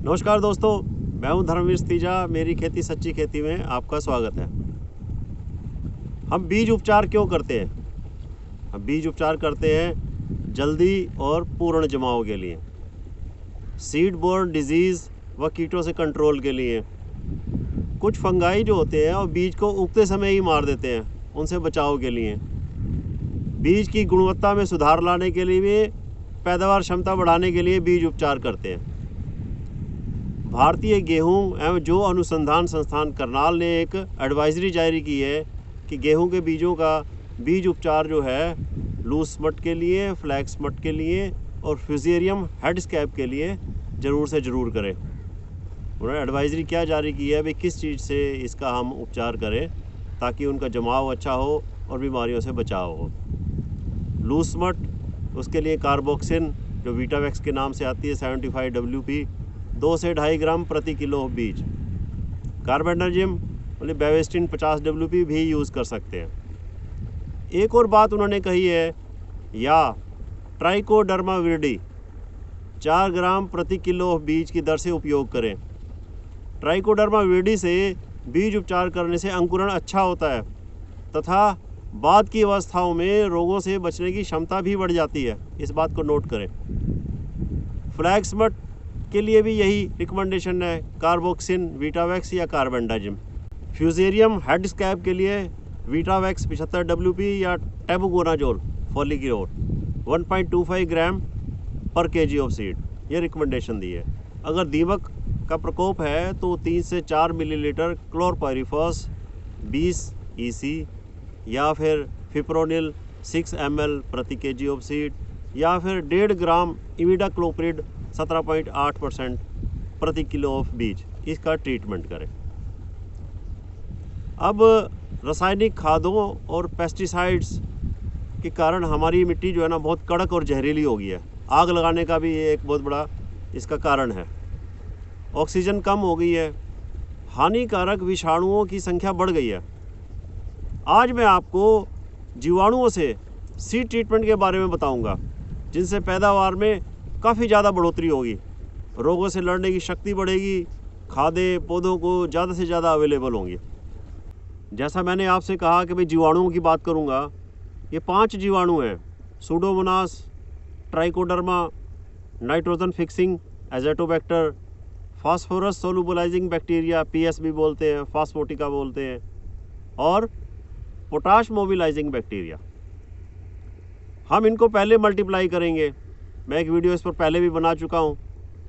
नमस्कार दोस्तों, मैं हूं धर्मवीर तीजा। मेरी खेती सच्ची खेती में आपका स्वागत है। हम बीज उपचार क्यों करते हैं? हम बीज उपचार करते हैं जल्दी और पूर्ण जमाव के लिए, सीड बोर्न डिजीज़ व कीटों से कंट्रोल के लिए। कुछ फंगाई जो होते हैं और बीज को उगते समय ही मार देते हैं, उनसे बचाव के लिए। बीज की गुणवत्ता में सुधार लाने के लिए भी, पैदावार क्षमता बढ़ाने के लिए बीज उपचार करते हैं। भारतीय गेहूं एवं जौ अनुसंधान संस्थान करनाल ने एक एडवाइजरी जारी की है कि गेहूं के बीजों का बीज उपचार जो है लूज स्मट के लिए, फ्लैक्स स्मट के लिए और फ्यूजेरियम हेड स्कैब के लिए ज़रूर से ज़रूर करें। उन्होंने एडवाइजरी क्या जारी की है, भाई किस चीज़ से इसका हम उपचार करें ताकि उनका जमाव अच्छा हो और बीमारियों से बचाव हो। लूज स्मट, उसके लिए कार्बोक्सिन जो वीटावैक्स के नाम से आती है 75 WP 2 से 2.5 ग्राम प्रति किलो बीज। कार्बेंडाजिम मतलब बेवेस्टिन 50 WP भी यूज़ कर सकते हैं। एक और बात उन्होंने कही है, या ट्राइकोडर्मा विरिडी 4 ग्राम प्रति किलो बीज की दर से उपयोग करें। ट्राइकोडर्मा विरिडी से बीज उपचार करने से अंकुरण अच्छा होता है तथा बाद की अवस्थाओं में रोगों से बचने की क्षमता भी बढ़ जाती है। इस बात को नोट करें। फ्लैक्स स्मट के लिए भी यही रिकमेंडेशन है, कार्बोक्सिन, वीटावैक्स या कार्बेंडाजिम। फ्यूजेरियम हेड स्कैब के लिए वीटावैक्स 75 WP या टेबुकोनाजोल फॉलिक्योर 1.25 ग्राम पर kg ऑफ सीड, ये रिकमेंडेशन दी है। अगर दीमक का प्रकोप है तो 3 से 4 मिलीलीटर क्लोरपायरिफॉस 20 EC या फिर फिप्रोनिल 6 ml प्रति kg ऑफ सीड या फिर 1.5 ग्राम इमिडाक्लोप्रिड 17.8% प्रति किलो ऑफ बीज, इसका ट्रीटमेंट करें। अब रासायनिक खादों और पेस्टिसाइड्स के कारण हमारी मिट्टी जो है ना बहुत कड़क और जहरीली हो गई है। आग लगाने का भी ये एक बहुत बड़ा इसका कारण है। ऑक्सीजन कम हो गई है, हानिकारक विषाणुओं की संख्या बढ़ गई है। आज मैं आपको जीवाणुओं से सीड ट्रीटमेंट के बारे में बताऊंगा, जिनसे पैदावार में काफ़ी ज़्यादा बढ़ोतरी होगी, रोगों से लड़ने की शक्ति बढ़ेगी, खादें पौधों को ज़्यादा से ज़्यादा अवेलेबल होंगी। जैसा मैंने आपसे कहा कि भाई जीवाणुओं की बात करूंगा, ये 5 जीवाणु हैं: Pseudomonas, trichoderma, nitrogen fixing Azotobacter, phosphorus solubilising bacteria PS भी बोलते हैं, फास्फोटिका बोलते हैं, और पोटाश मोबिलाइजिंग बैक्टीरिया। हम इनको पहले मल्टीप्लाई करेंगे। मैं एक वीडियो इस पर पहले भी बना चुका हूँ,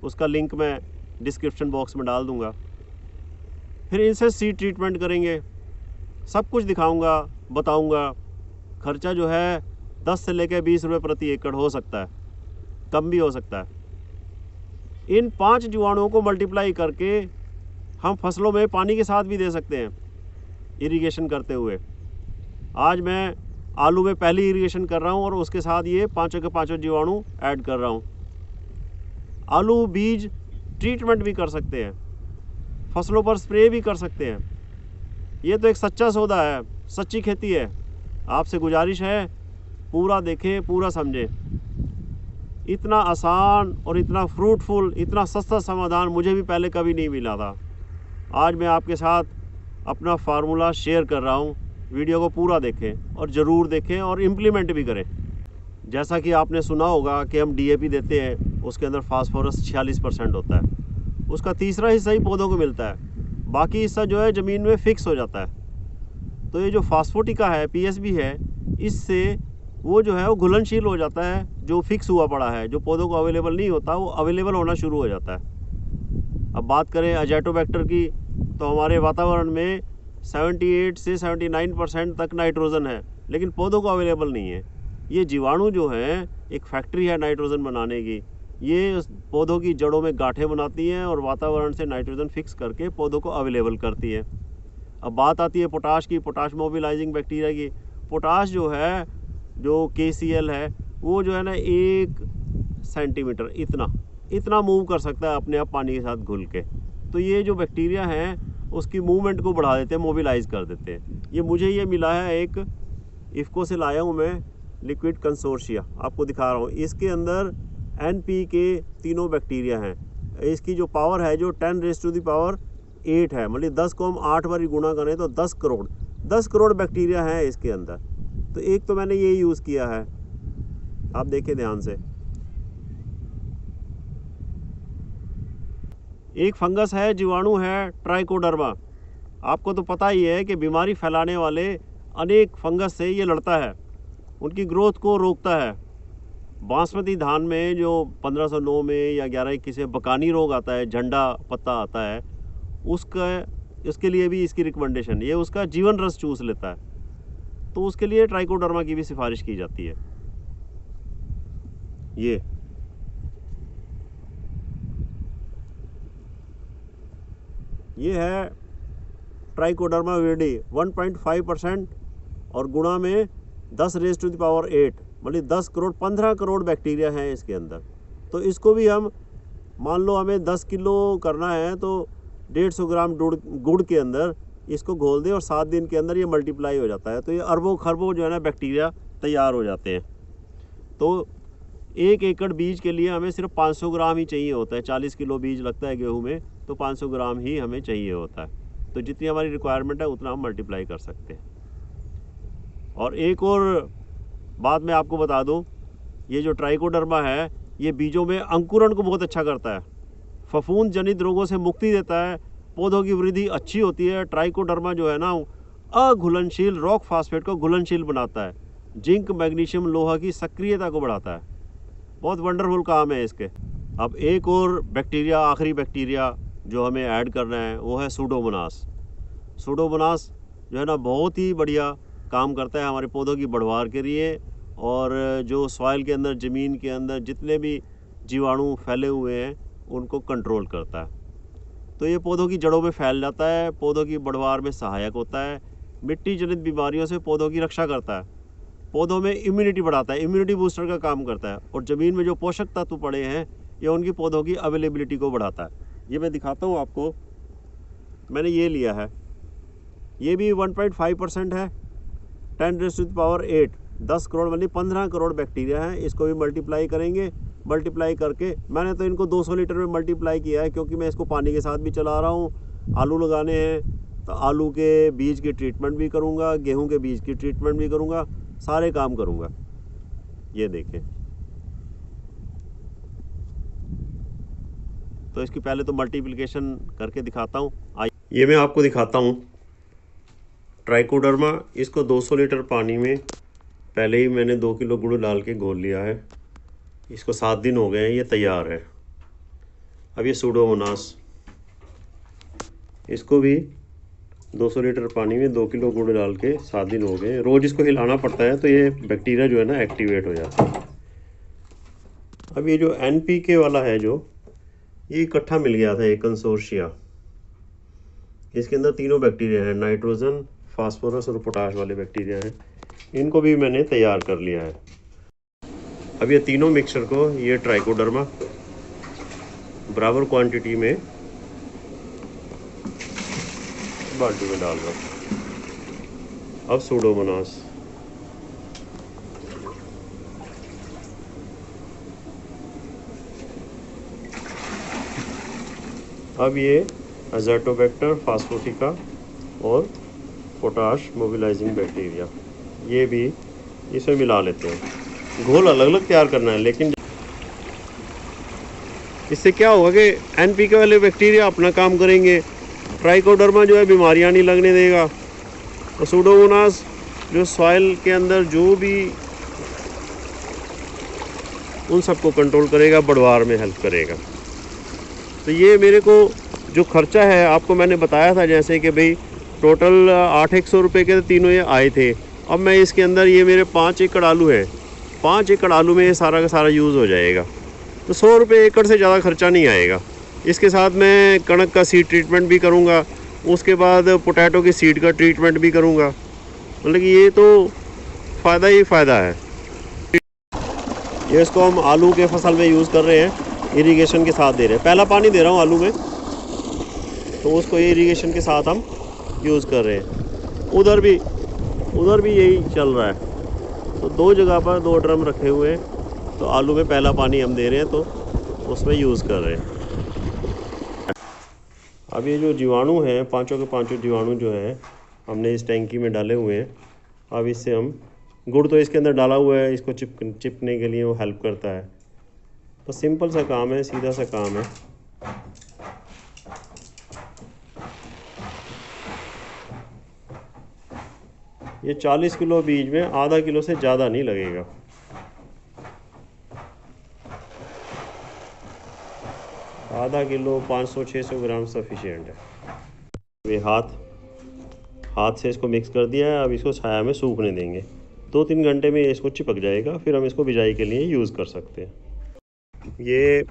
उसका लिंक मैं डिस्क्रिप्शन बॉक्स में डाल दूँगा। फिर इनसे सीड ट्रीटमेंट करेंगे, सब कुछ दिखाऊंगा, बताऊंगा। खर्चा जो है 10 से लेकर 20 रुपये प्रति एकड़ हो सकता है, कम भी हो सकता है। इन 5 जीवाणुओं को मल्टीप्लाई करके हम फसलों में पानी के साथ भी दे सकते हैं, इरिगेशन करते हुए। आज मैं आलू में पहली इरिगेशन कर रहा हूँ और उसके साथ ये 5 के 5 जीवाणु ऐड कर रहा हूँ। आलू बीज ट्रीटमेंट भी कर सकते हैं, फसलों पर स्प्रे भी कर सकते हैं। ये तो एक सच्चा सौदा है, सच्ची खेती है। आपसे गुजारिश है, पूरा देखें, पूरा समझें। इतना आसान और इतना फ्रूटफुल, इतना सस्ता समाधान मुझे भी पहले कभी नहीं मिला था। आज मैं आपके साथ अपना फार्मूला शेयर कर रहा हूँ। वीडियो को पूरा देखें और ज़रूर देखें और इम्प्लीमेंट भी करें। जैसा कि आपने सुना होगा कि हम DAP देते हैं, उसके अंदर फास्फोरस 46% होता है। उसका तीसरा हिस्सा ही पौधों को मिलता है, बाकी हिस्सा जो है ज़मीन में फिक्स हो जाता है। तो ये जो फास्फोटिका है, PSB है, इससे वो जो है वो घुलनशील हो जाता है। जो फिक्स हुआ पड़ा है, जो पौधों को अवेलेबल नहीं होता, वो अवेलेबल होना शुरू हो जाता है। अब बात करें अजेटोबैक्टर की, तो हमारे वातावरण में 78 से 79% तक नाइट्रोजन है, लेकिन पौधों को अवेलेबल नहीं है। ये जीवाणु जो है एक फैक्ट्री है नाइट्रोजन बनाने की। ये पौधों की जड़ों में गांठें बनाती हैं और वातावरण से नाइट्रोजन फिक्स करके पौधों को अवेलेबल करती है। अब बात आती है पोटाश की, पोटाश मोबिलाइजिंग बैक्टीरिया की। पोटाश जो है, जो KCl है, वो जो है ना 1 सेंटीमीटर इतना मूव कर सकता है अपने आप पानी के साथ घुल के। तो ये जो बैक्टीरिया हैं उसकी मूवमेंट को बढ़ा देते हैं, मोबिलाइज कर देते हैं। ये मुझे ये मिला है, एक इफ़को से लाया हूँ मैं, लिक्विड कंसोर्शिया, आपको दिखा रहा हूँ। इसके अंदर NP के तीनों बैक्टीरिया हैं, इसकी जो पावर है जो 10⁸ है, मतलब 10 को हम 8 बार गुणा करें तो 10 करोड़ बैक्टीरिया हैं इसके अंदर। तो एक तो मैंने ये यूज़ किया है, आप देखें ध्यान से। एक फंगस है, जीवाणु है ट्राइकोडर्मा। आपको तो पता ही है कि बीमारी फैलाने वाले अनेक फंगस से ये लड़ता है, उनकी ग्रोथ को रोकता है। बासमती धान में जो 1509 में या 1121 से बकानी रोग आता है, झंडा पत्ता आता है, उसके लिए भी इसकी रिकमेंडेशन, ये उसका जीवन रस चूस लेता है, तो उसके लिए ट्राइकोडर्मा की भी सिफारिश की जाती है। ये है ट्राइकोडर्मा विरिडी 1.5% और गुणा में 10⁸, मतलब 10 करोड़ 15 करोड़ बैक्टीरिया हैं इसके अंदर। तो इसको भी हम, मान लो हमें 10 किलो करना है तो 150 ग्राम गुड़ के अंदर इसको घोल दें और 7 दिन के अंदर ये मल्टीप्लाई हो जाता है। तो ये अरबों खरबों जो है ना बैक्टीरिया तैयार हो जाते हैं। तो 1 एकड़ बीज के लिए हमें सिर्फ 500 ग्राम ही चाहिए होता है। 40 किलो बीज लगता है गेहूं में, तो 500 ग्राम ही हमें चाहिए होता है। तो जितनी हमारी रिक्वायरमेंट है उतना हम मल्टीप्लाई कर सकते हैं। और एक और बात मैं आपको बता दूं, ये जो ट्राइकोडर्मा है ये बीजों में अंकुरण को बहुत अच्छा करता है, फफूंद जनित रोगों से मुक्ति देता है, पौधों की वृद्धि अच्छी होती है। ट्राइकोडर्मा जो है ना अघुलनशील रॉक फास्फेट को घुलनशील बनाता है, जिंक मैग्नीशियम लोहा की सक्रियता को बढ़ाता है। बहुत वंडरफुल काम है इसके। अब एक और बैक्टीरिया, आखिरी बैक्टीरिया जो हमें ऐड करना है वो है सूडोमोनास। सूडोमोनास जो है ना बहुत ही बढ़िया काम करता है हमारे पौधों की बढ़वार के लिए, और जो सॉइल के अंदर, ज़मीन के अंदर जितने भी जीवाणु फैले हुए हैं उनको कंट्रोल करता है। तो ये पौधों की जड़ों में फैल जाता है, पौधों की बढ़वार में सहायक होता है, मिट्टी जनित बीमारियों से पौधों की रक्षा करता है, पौधों में इम्यूनिटी बढ़ाता है, इम्यूनिटी बूस्टर का काम करता है, और ज़मीन में जो पोषक तत्व पड़े हैं ये उनकी पौधों की अवेलेबिलिटी को बढ़ाता है। ये मैं दिखाता हूँ आपको, मैंने ये लिया है, ये भी 1.5% है, 10⁸, 10 करोड़ मतलब 15 करोड़ बैक्टीरिया हैं। इसको भी मल्टीप्लाई करेंगे, मल्टीप्लाई करके मैंने तो इनको 200 लीटर में मल्टीप्लाई किया है, क्योंकि मैं इसको पानी के साथ भी चला रहा हूँ। आलू लगाने हैं तो आलू के बीज की ट्रीटमेंट भी करूँगा, गेहूं के बीज की ट्रीटमेंट भी करूँगा, सारे काम करूँगा। ये देखें, तो इसकी पहले तो मल्टीप्लिकेशन करके दिखाता हूँ। ये मैं आपको दिखाता हूँ ट्राइकोडर्मा। इसको 200 लीटर पानी में पहले ही मैंने 2 किलो गुड़ डाल के घोल लिया है। इसको 7 दिन हो गए हैं, ये तैयार है। अब ये सूडोमोनास, इसको भी 200 लीटर पानी में 2 किलो गुड़ डाल के 7 दिन हो गए। रोज़ इसको हिलाना पड़ता है तो ये बैक्टीरिया जो है ना एक्टिवेट हो जाता है। अब ये जो NPK वाला है, जो ये इकट्ठा मिल गया था, एक कंसोर्शिया, इसके अंदर तीनों बैक्टीरिया हैं, नाइट्रोजन, फास्फोरस और पोटाश वाले बैक्टीरिया हैं। इनको भी मैंने तैयार कर लिया है। अब ये तीनों मिक्सचर को, ये ट्राइकोडर्मा बराबर क्वांटिटी में बाल्टी में डाल दो। अब सूडोमोनास, अब ये अज़ोटोबैक्टर, फास्फोटिका और पोटाश मोबिलाइजिंग बैक्टीरिया, ये भी इसमें मिला लेते हैं। घोल अलग अलग तैयार करना है, लेकिन इससे क्या होगा कि NPK वाले बैक्टीरिया अपना काम करेंगे, ट्राइकोडर्मा जो है बीमारियां नहीं लगने देगा, और सूडोमोनास जो सॉइल के अंदर जो भी उन सबको कंट्रोल करेगा, बढ़वार में हेल्प करेगा। तो ये मेरे को जो खर्चा है आपको मैंने बताया था, जैसे कि भाई टोटल 800 रुपये के तीनों ये आए थे। अब मैं इसके अंदर, ये मेरे 5 एकड़ आलू है, 5 एकड़ आलू में ये सारा का सारा यूज़ हो जाएगा, तो 100 रुपये एकड़ से ज़्यादा खर्चा नहीं आएगा। इसके साथ मैं कणक का सीड ट्रीटमेंट भी करूँगा, उसके बाद पोटैटो की सीड का ट्रीटमेंट भी करूँगा। मतलब कि ये तो फ़ायदा ही फ़ायदा है। ये इसको हम आलू के फसल में यूज़ कर रहे हैं, इरिगेशन के साथ दे रहे हैं। पहला पानी दे रहा हूँ आलू में, तो उसको ये इरिगेशन के साथ हम यूज़ कर रहे हैं। उधर भी यही चल रहा है। तो 2 जगह पर 2 ड्रम रखे हुए हैं, तो आलू में पहला पानी हम दे रहे हैं, तो उसमें यूज़ कर रहे हैं। अब ये जो जीवाणु हैं, पांचों के पांचों जीवाणु जो हैं हमने इस टैंकी में डाले हुए हैं। अब इससे हम, गुड़ तो इसके अंदर डाला हुआ है, इसको चिपकने के लिए वो हेल्प करता है। तो सिंपल सा काम है, सीधा सा काम है। ये 40 किलो बीज में आधा किलो से ज़्यादा नहीं लगेगा। आधा किलो 500-600 ग्राम सफिशिएंट है। ये हाथ से इसको मिक्स कर दिया है। अब इसको छाया में सूखने देंगे। 2-3 घंटे में इसको चिपक जाएगा, फिर हम इसको बिजाई के लिए यूज़ कर सकते हैं। ये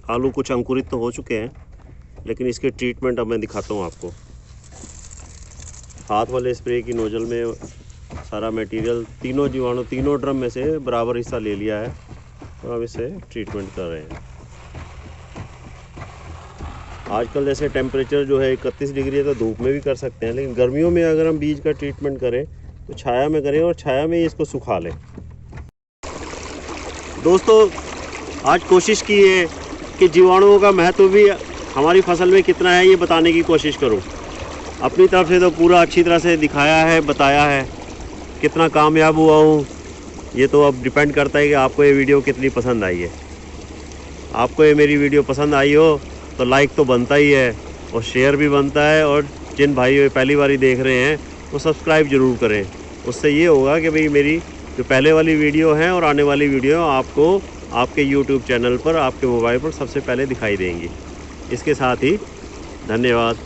आलू कुछ अंकुरित तो हो चुके हैं, लेकिन इसके ट्रीटमेंट अब मैं दिखाता हूँ आपको। हाथ वाले स्प्रे की नोजल में सारा मटेरियल, तीनों जीवाणु तीनों ड्रम में से बराबर हिस्सा ले लिया है। तो अब इसे ट्रीटमेंट कर रहे हैं। आजकल जैसे टेम्परेचर जो है 31 डिग्री है, तो धूप में भी कर सकते हैं, लेकिन गर्मियों में अगर हम बीज का ट्रीटमेंट करें तो छाया में करें और छाया में ही इसको सुखा लें। दोस्तों, आज कोशिश की है कि जीवाणुओं का महत्व भी हमारी फसल में कितना है ये बताने की कोशिश करूं। अपनी तरफ से तो पूरा अच्छी तरह से दिखाया है, बताया है। कितना कामयाब हुआ हूँ ये तो अब डिपेंड करता है कि आपको ये वीडियो कितनी पसंद आई है। आपको ये मेरी वीडियो पसंद आई हो तो लाइक तो बनता ही है और शेयर भी बनता है, और जिन भाई पहली बारी देख रहे हैं वो सब्सक्राइब ज़रूर करें। उससे ये होगा कि भाई मेरी जो पहले वाली वीडियो हैं और आने वाली वीडियो आपको आपके YouTube चैनल पर, आपके मोबाइल पर सबसे पहले दिखाई देंगी। इसके साथ ही धन्यवाद।